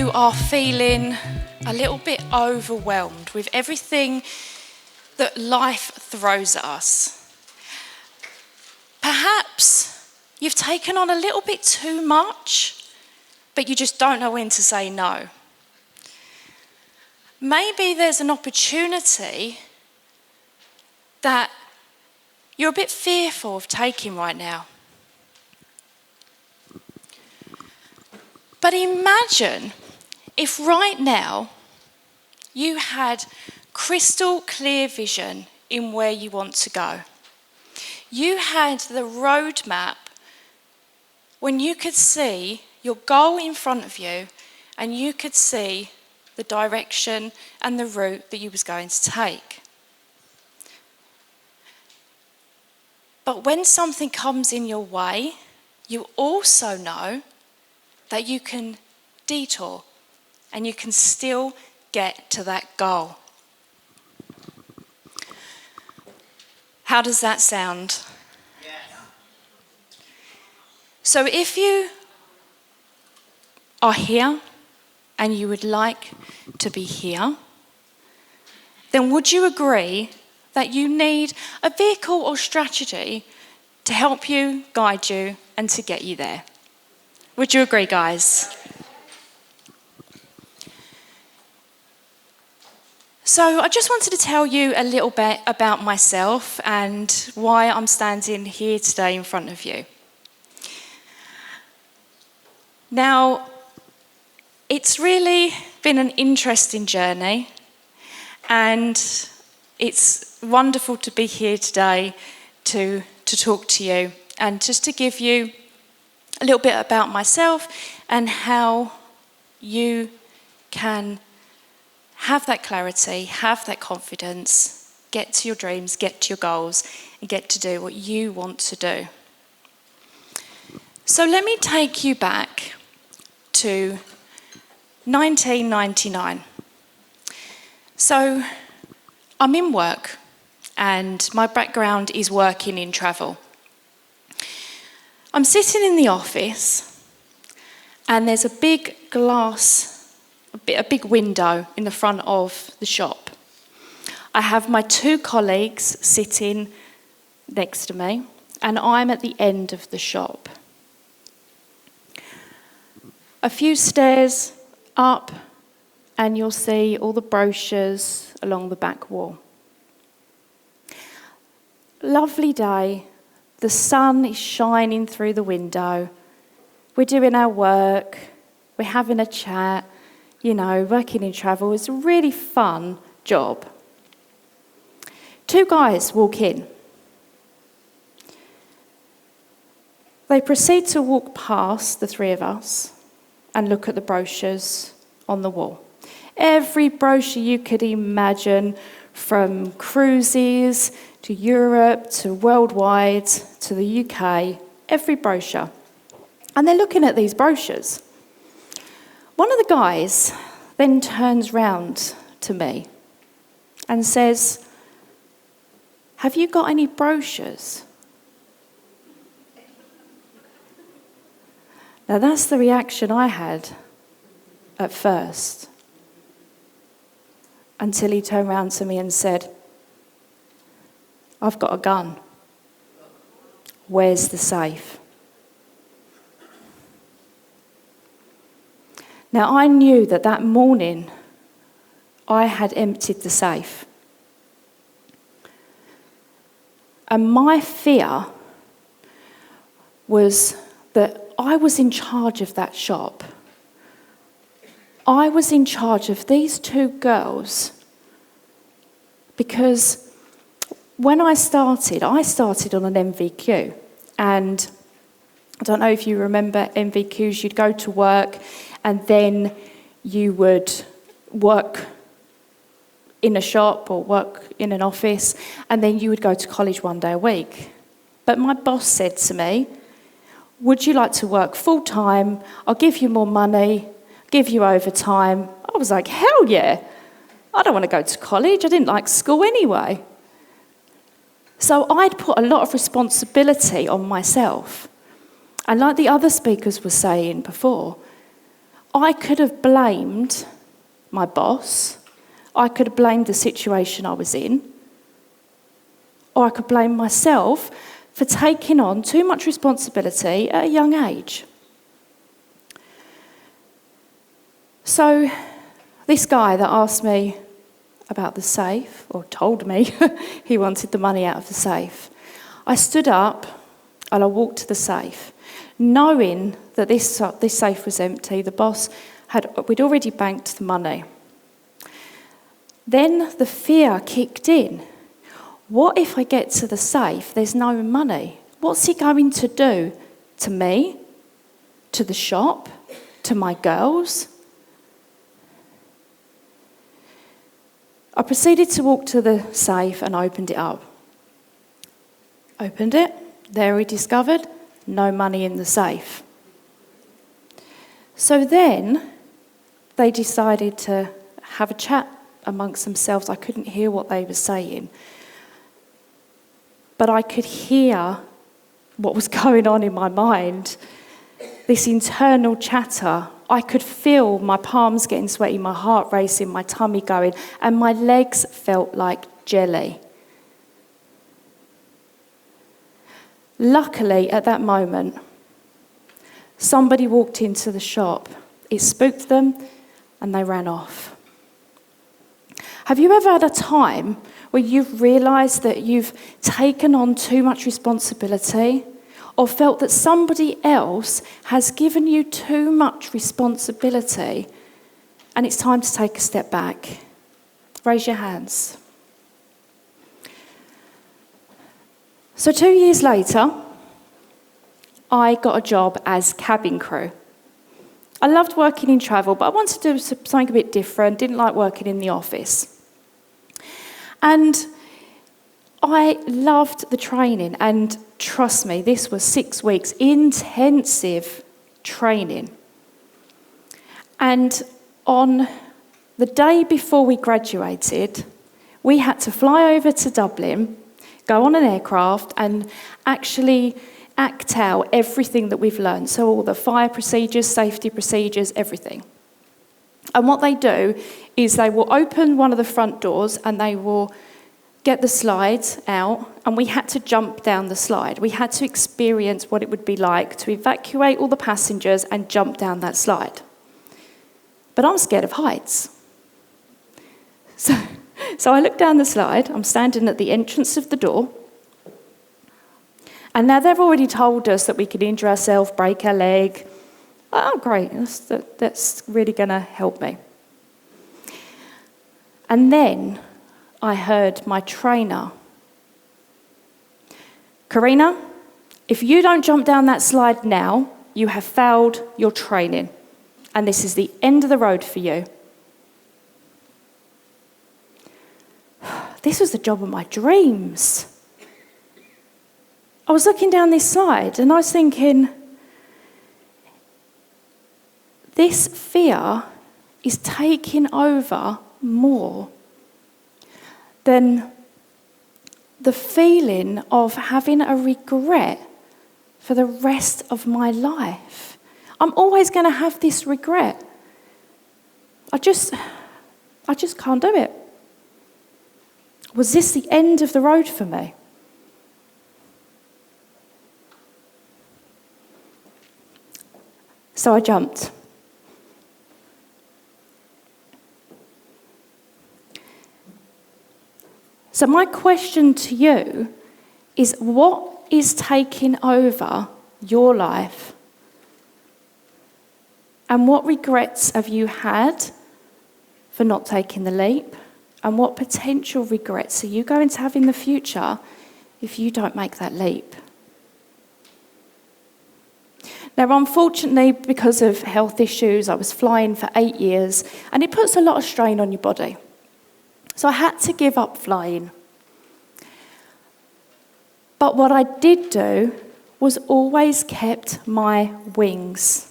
you are feeling a little bit overwhelmed with everything that life throws at us. Perhaps you've taken on a little bit too much, but you just don't know when to say no. Maybe there's an opportunity that you're a bit fearful of taking right now. But imagine if right now you had crystal clear vision in where you want to go. You had the roadmap when you could see your goal in front of you and you could see the direction and the route that you was going to take. But when something comes in your way, you also know that you can detour and you can still get to that goal. How does that sound? Yes. So if you are here and you would like to be here, then would you agree that you need a vehicle or strategy to help you, guide you, and to get you there? Would you agree, guys? So I just wanted to tell you a little bit about myself and why I'm standing here today in front of you. Now, it's really been an interesting journey, and it's wonderful to be here today to talk to you and just to give you a little bit about myself and how you can have that clarity, have that confidence, get to your dreams, get to your goals, and get to do what you want to do. So let me take you back to 1999. So I'm in work, and my background is working in travel. I'm sitting in the office, and there's a big a big window in the front of the shop. I have my two colleagues sitting next to me, and I'm at the end of the shop. A few stairs up, and you'll see all the brochures along the back wall. Lovely day. The sun is shining through the window. We're doing our work. We're having a chat. You know, working in travel is a really fun job. Two guys walk in. They proceed to walk past the three of us and look at the brochures on the wall. Every brochure you could imagine, from cruises to Europe to worldwide to the UK, every brochure. And they're looking at these brochures. One of the guys then turns round to me and says, "Have you got any brochures?" Now that's the reaction I had at first, until he turned round to me and said, "I've got a gun. Where's the safe?" Now, I knew that morning I had emptied the safe. And my fear was that I was in charge of that shop. I was in charge of these two girls, because when I started on an MVQ. And I don't know if you remember MVQs. You'd go to work and then you would work in a shop or work in an office, and then you would go to college one day a week. But my boss said to me, "Would you like to work full-time? I'll give you more money, give you overtime." I was like, hell yeah. I don't want to go to college. I didn't like school anyway. So I'd put a lot of responsibility on myself. And like the other speakers were saying before, I could have blamed my boss, I could have blamed the situation I was in, or I could blame myself for taking on too much responsibility at a young age. So this guy that asked me about the safe, or told me he wanted the money out of the safe, I stood up and I walked to the safe, knowing that this safe was empty. The boss we'd already banked the money. Then the fear kicked in. What if I get to the safe, there's no money? What's he going to do to me, to the shop, to my girls? I proceeded to walk to the safe and opened it up. Opened it, there we discovered no money in the safe. So then they decided to have a chat amongst themselves. I couldn't hear what they were saying, but I could hear what was going on in my mind, this internal chatter. I could feel my palms getting sweaty, my heart racing, my tummy going, and my legs felt like jelly. Luckily, at that moment, somebody walked into the shop. It spooked them, and they ran off. Have you ever had a time where you've realised that you've taken on too much responsibility, or felt that somebody else has given you too much responsibility and it's time to take a step back? Raise your hands. So 2 years later, I got a job as cabin crew. I loved working in travel, but I wanted to do something a bit different, didn't like working in the office. And I loved the training, and trust me, this was 6 weeks, intensive training. And on the day before we graduated, we had to fly over to Dublin, go on an aircraft, and actually act out everything that we've learned. So all the fire procedures, safety procedures, everything. And what they do is they will open one of the front doors and they will get the slides out, and we had to jump down the slide. We had to experience what it would be like to evacuate all the passengers and jump down that slide. But I'm scared of heights. So I look down the slide, I'm standing at the entrance of the door, and now they've already told us that we could injure ourselves, break our leg. Oh, great, that's really going to help me. And then I heard my trainer, Corinna, if you don't jump down that slide now, you have failed your training, and this is the end of the road for you. This was the job of my dreams. I was looking down this slide and I was thinking, this fear is taking over more than the feeling of having a regret for the rest of my life. I'm always going to have this regret. I just can't do it. Was this the end of the road for me? So I jumped. So my question to you is, what is taking over your life? And what regrets have you had for not taking the leap? And what potential regrets are you going to have in the future if you don't make that leap? Now, unfortunately, because of health issues, I was flying for 8 years, and it puts a lot of strain on your body. So I had to give up flying. But what I did do was always kept my wings.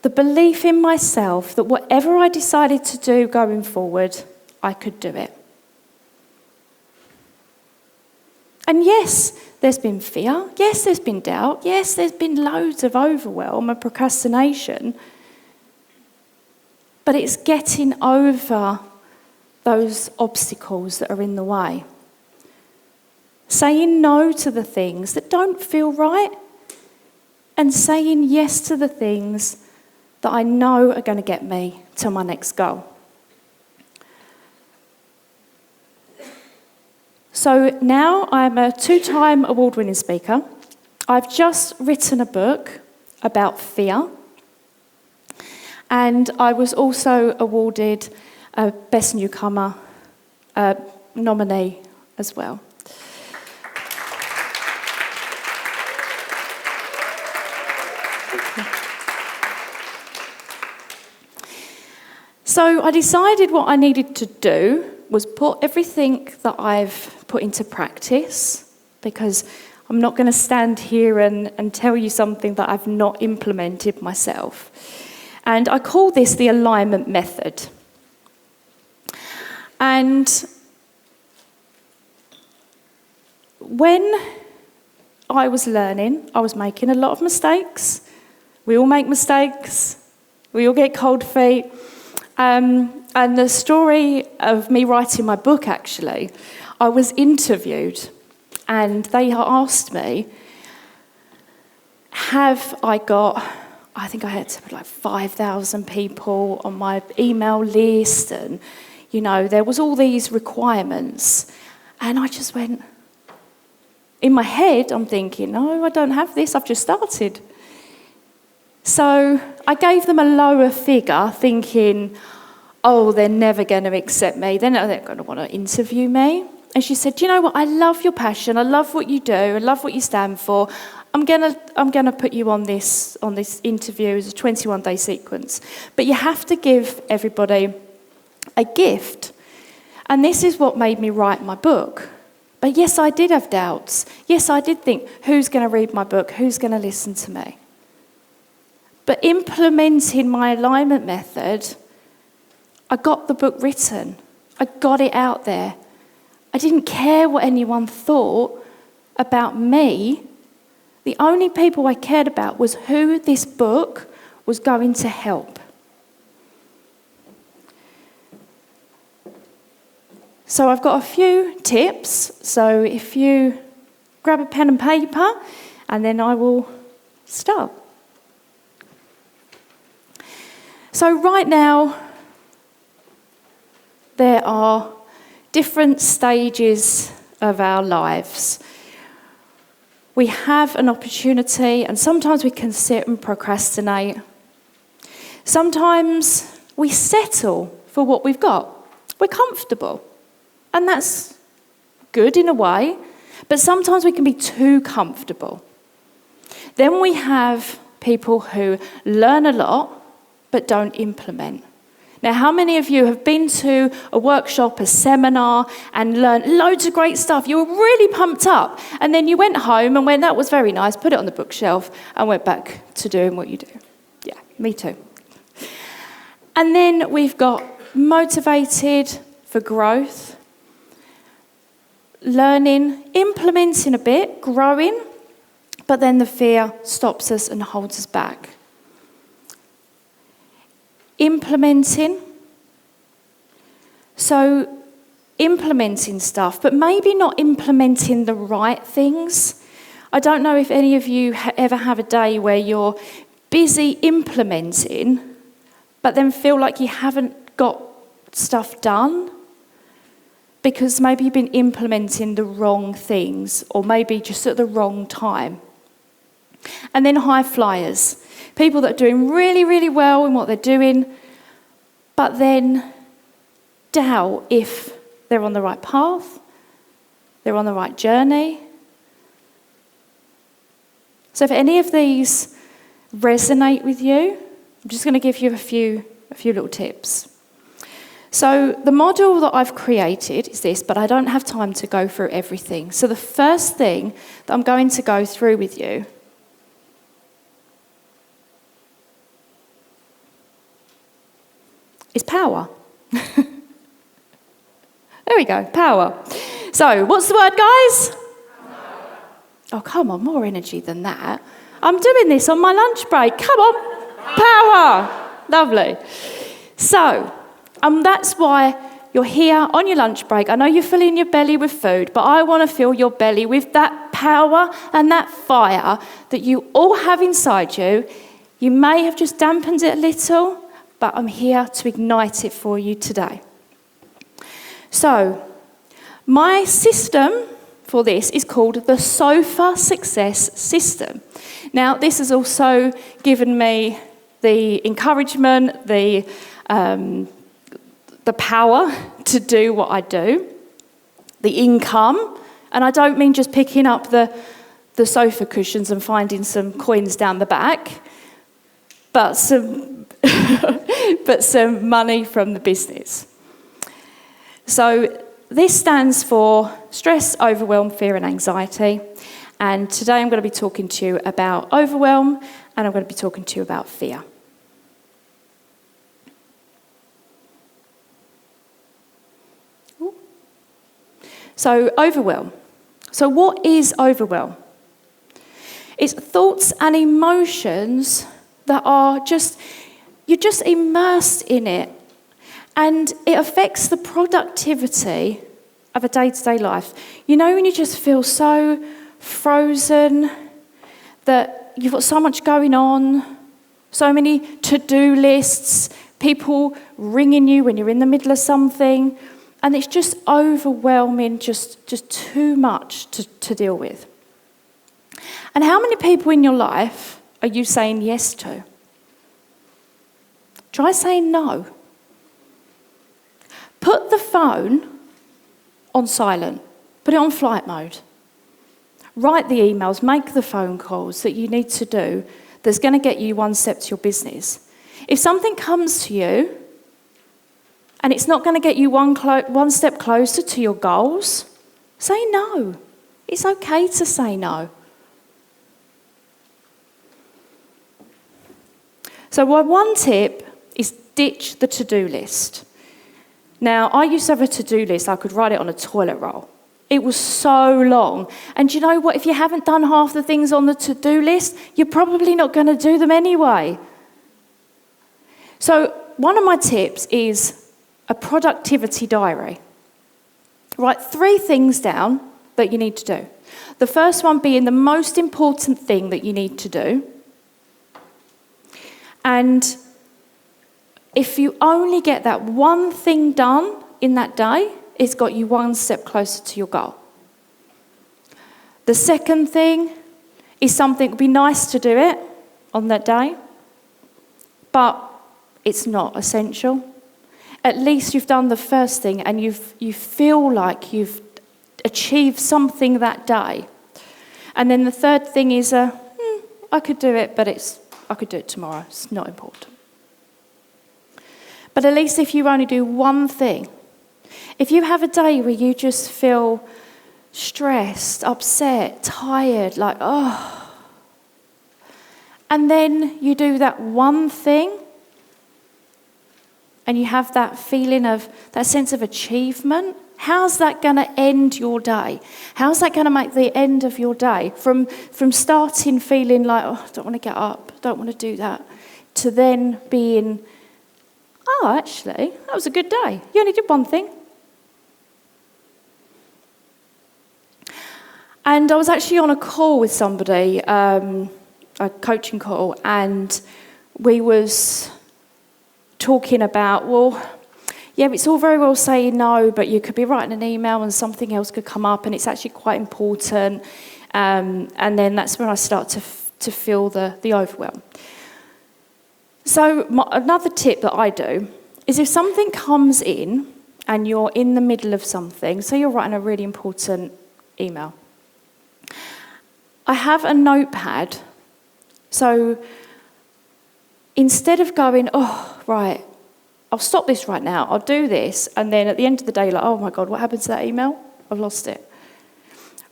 The belief in myself that whatever I decided to do going forward, I could do it. And yes, there's been fear. Yes, there's been doubt. Yes, there's been loads of overwhelm and procrastination. But it's getting over those obstacles that are in the way. Saying no to the things that don't feel right, and saying yes to the things that I know are going to get me to my next goal. So now I'm a 2-time award-winning speaker. I've just written a book about fear. And I was also awarded a Best Newcomer nominee as well. So I decided what I needed to do was put everything that I've put into practice, because I'm not going to stand here and tell you something that I've not implemented myself. And I call this the alignment method. And when I was learning, I was making a lot of mistakes. We all make mistakes. We all get cold feet. And the story of me writing my book, actually, I was interviewed and they asked me, have I got, I think I had to put like 5,000 people on my email list, and, you know, there was all these requirements. And I just went, in my head, I'm thinking, no, I don't have this, I've just started. So I gave them a lower figure, thinking, oh, they're never going to accept me. They're not going to want to interview me. And she said, do you know what? I love your passion. I love what you do. I love what you stand for. I'm gonna put you on this interview as a 21-day sequence. But you have to give everybody a gift. And this is what made me write my book. But yes, I did have doubts. Yes, I did think, who's going to read my book? Who's going to listen to me? But implementing my alignment method, I got the book written. I got it out there. I didn't care what anyone thought about me. The only people I cared about was who this book was going to help. So I've got a few tips. So if you grab a pen and paper, and then I will start. So right now, there are different stages of our lives. We have an opportunity, and sometimes we can sit and procrastinate. Sometimes we settle for what we've got. We're comfortable, and that's good in a way, but sometimes we can be too comfortable. Then we have people who learn a lot, but don't implement. Now, how many of you have been to a workshop, a seminar, and learned loads of great stuff? You were really pumped up, and then you went home and went, that was very nice, put it on the bookshelf, and went back to doing what you do. Yeah, me too. And then we've got motivated for growth, learning, implementing a bit, growing, but then the fear stops us and holds us back. Implementing. So implementing stuff, but maybe not implementing the right things. I don't know if any of you ever have a day where you're busy implementing, but then feel like you haven't got stuff done because maybe you've been implementing the wrong things, or maybe just at the wrong time. And then high flyers. People that are doing really, really well in what they're doing, but then doubt if they're on the right path, they're on the right journey. So if any of these resonate with you, I'm just going to give you a few little tips. So the model that I've created is this, but I don't have time to go through everything. So the first thing that I'm going to go through with you is power. There we go, power. So, what's the word, guys? Oh, come on, more energy than that. I'm doing this on my lunch break. Come on, power. Lovely. So, that's why you're here on your lunch break. I know you're filling your belly with food, but I want to fill your belly with that power and that fire that you all have inside you. You may have just dampened it a little, but I'm here to ignite it for you today. So, my system for this is called the Sofa Success System. Now, this has also given me the encouragement, the power to do what I do, the income, and I don't mean just picking up the sofa cushions and finding some coins down the back, but some money from the business. So this stands for stress, overwhelm, fear and anxiety. And today I'm going to be talking to you about overwhelm and I'm going to be talking to you about fear. Ooh. So overwhelm. So what is overwhelm? It's thoughts and emotions that are you're just immersed in it. And it affects the productivity of a day-to-day life. You know when you just feel so frozen, that you've got so much going on, so many to-do lists, people ringing you when you're in the middle of something, and it's just overwhelming, just too much to deal with. And how many people in your life are you saying yes to? Try saying no. Put the phone on silent. Put it on flight mode. Write the emails, make the phone calls that you need to do that's going to get you one step to your business. If something comes to you and it's not going to get you one step closer to your goals, say no. It's okay to say no. So my one tip is ditch the to-do list. Now, I used to have a to-do list. I could write it on a toilet roll. It was so long. And do you know what? If you haven't done half the things on the to-do list, you're probably not going to do them anyway. So one of my tips is a productivity diary. Write 3 things down that you need to do. The first one being the most important thing that you need to do. And if you only get that one thing done in that day, it's got you one step closer to your goal. The second thing is something, it would be nice to do it on that day, but it's not essential. At least you've done the first thing and you feel like you've achieved something that day. And then the third thing is, I could do it, but I could do it tomorrow. It's not important. But at least if you only do one thing, if you have a day where you just feel stressed, upset, tired, like, and then you do that one thing, and you have that feeling of, that sense of achievement, how's that going to end your day? How's that going to make the end of your day? From starting feeling like, I don't want to get up, don't want to do that, to then being, actually, that was a good day. You only did one thing. And I was actually on a call with somebody, a coaching call, and we was talking about, it's all very well saying no, but you could be writing an email and something else could come up and it's actually quite important. And then that's when I start to feel the overwhelm. So another tip that I do is if something comes in and you're in the middle of something, so you're writing a really important email, I have a notepad. So instead of going, right, I'll stop this right now, I'll do this, and then at the end of the day, like, oh my God, what happened to that email? I've lost it.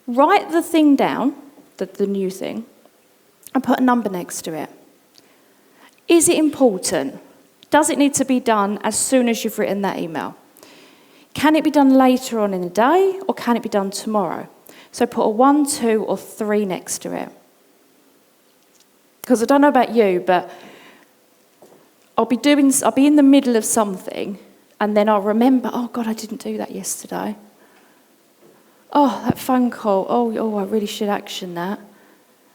Write the thing down, the new thing, and put a number next to it. Is it important? Does it need to be done as soon as you've written that email? Can it be done later on in the day, or can it be done tomorrow? So put a 1, 2, or 3 next to it. Because I don't know about you, but I'll be in the middle of something, and then I'll remember, oh God, I didn't do that yesterday. Oh, that phone call. Oh, I really should action that.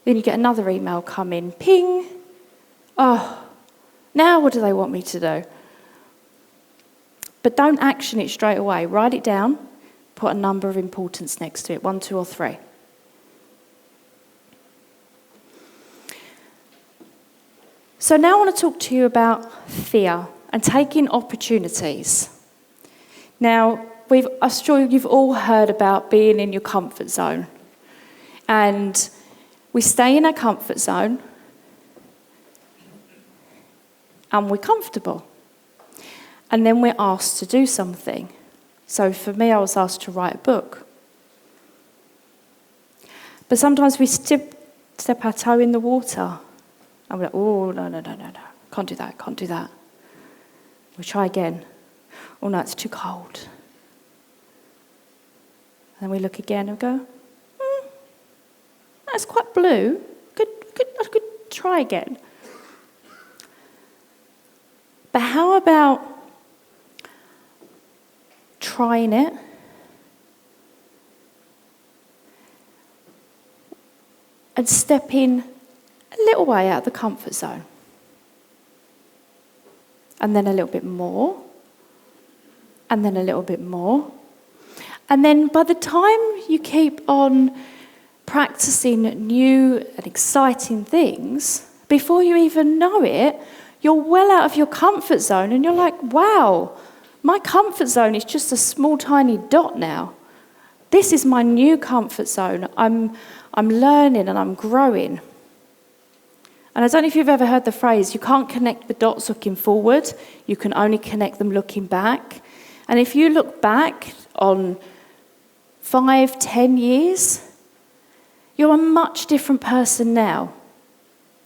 Then you get another email come in. Ping. Oh, now what do they want me to do? But don't action it straight away. Write it down. Put a number of importance next to it. 1, 2, or 3. So now I want to talk to you about fear and taking opportunities. Now, I'm sure you've all heard about being in your comfort zone. And we stay in our comfort zone and we're comfortable. And then we're asked to do something. So for me, I was asked to write a book. But sometimes we step our toe in the water. And we're like, oh, no. Can't do that. We try again. Oh, no, it's too cold. And then we look again and go, that's quite blue. I could try again. But how about trying it? And stepping a little way out of the comfort zone. And then a little bit more. And then a little bit more. And then by the time you keep on practicing new and exciting things, before you even know it, you're well out of your comfort zone and you're like, wow, my comfort zone is just a small tiny dot now. This is my new comfort zone. I'm learning and I'm growing. And I don't know if you've ever heard the phrase, you can't connect the dots looking forward, you can only connect them looking back. And if you look back on 5, 10 years, you're a much different person now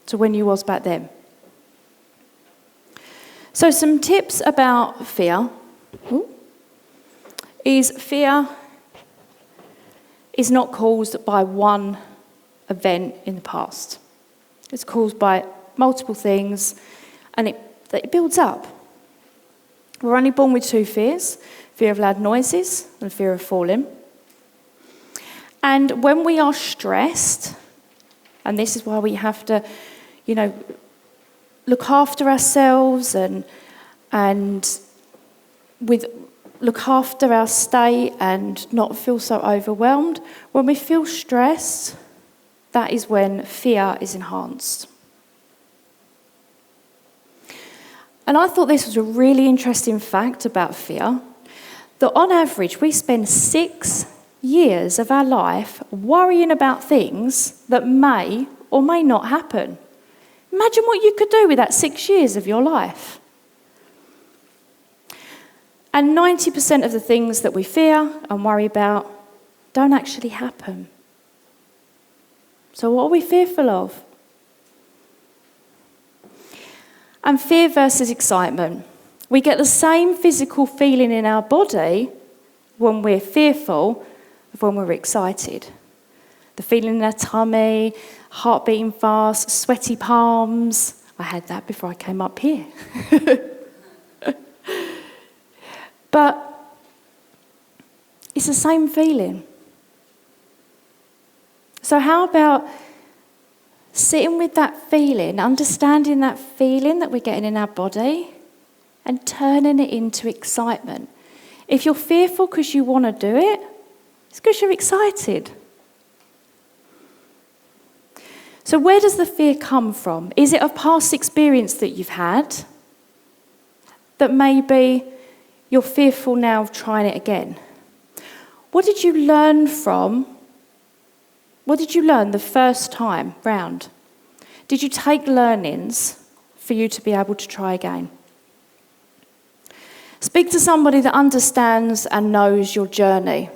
to when you was back then. So some tips about fear is fear is not caused by one event in the past. It's caused by multiple things, and it builds up. We're only born with 2 fears, fear of loud noises and fear of falling. And when we are stressed, and this is why we have to, look after ourselves and look after our state and not feel so overwhelmed. When we feel stressed, that is when fear is enhanced. And I thought this was a really interesting fact about fear, that on average we spend 6 years of our life worrying about things that may or may not happen. Imagine what you could do with that 6 years of your life. And 90% of the things that we fear and worry about don't actually happen. So what are we fearful of? And fear versus excitement. We get the same physical feeling in our body when we're fearful as when we're excited. The feeling in our tummy, heart beating fast, sweaty palms. I had that before I came up here. But it's the same feeling. So how about sitting with that feeling, understanding that feeling that we're getting in our body and turning it into excitement? If you're fearful because you want to do it, it's because you're excited. So where does the fear come from? Is it a past experience that you've had that maybe you're fearful now of trying it again? What did you learn the first time round? Did you take learnings for you to be able to try again? Speak to somebody that understands and knows your journey.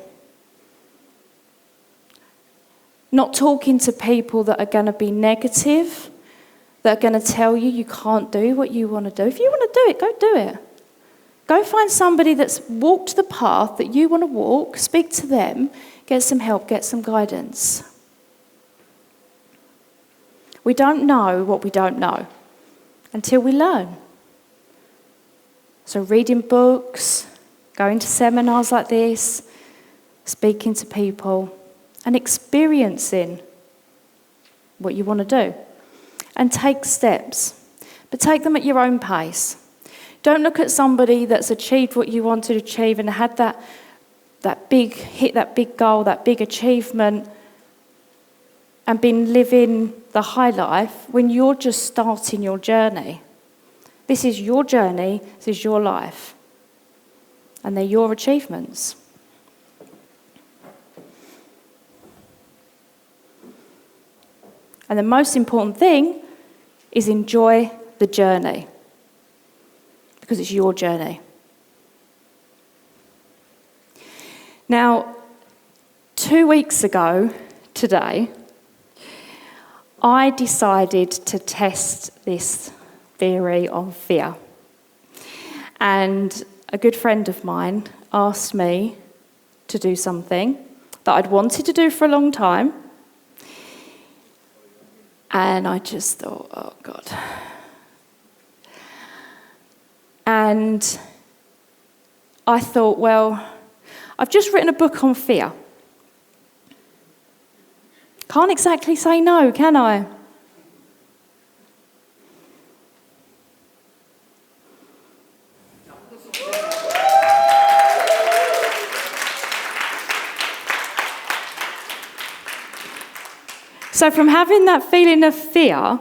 Not talking to people that are going to be negative, that are going to tell you can't do what you want to do. If you want to do it, go do it. Go find somebody that's walked the path that you want to walk, speak to them, get some help, get some guidance. We don't know what we don't know until we learn. So reading books, going to seminars like this, speaking to people, and experiencing what you want to do. And take steps, but take them at your own pace. Don't look at somebody that's achieved what you want to achieve and had that big goal, that big achievement, and been living the high life when you're just starting your journey. This is your journey, this is your life, and they're your achievements. And the most important thing is enjoy the journey, because it's your journey. Now, 2 weeks ago today, I decided to test this theory on fear. And a good friend of mine asked me to do something that I'd wanted to do for a long time. And I just thought, oh God. And I thought, well, I've just written a book on fear. Can't exactly say no, can I? So from having that feeling of fear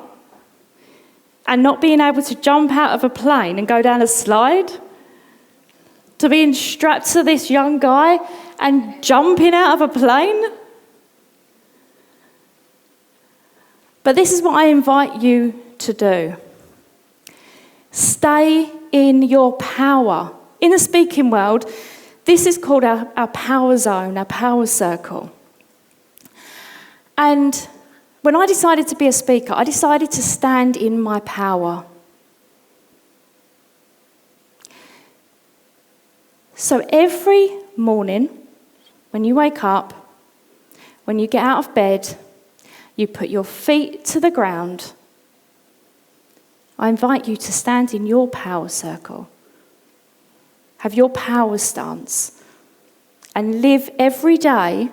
and not being able to jump out of a plane and go down a slide, to being strapped to this young guy and jumping out of a plane. But this is what I invite you to do. Stay in your power. In the speaking world, this is called our power zone, our power circle. And when I decided to be a speaker, I decided to stand in my power. So every morning, when you wake up, when you get out of bed, you put your feet to the ground. I invite you to stand in your power circle. Have your power stance. And live every day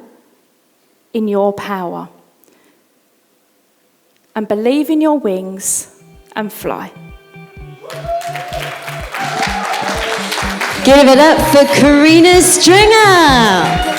in your power. And believe in your wings and fly. Give it up for Corinna Stringer.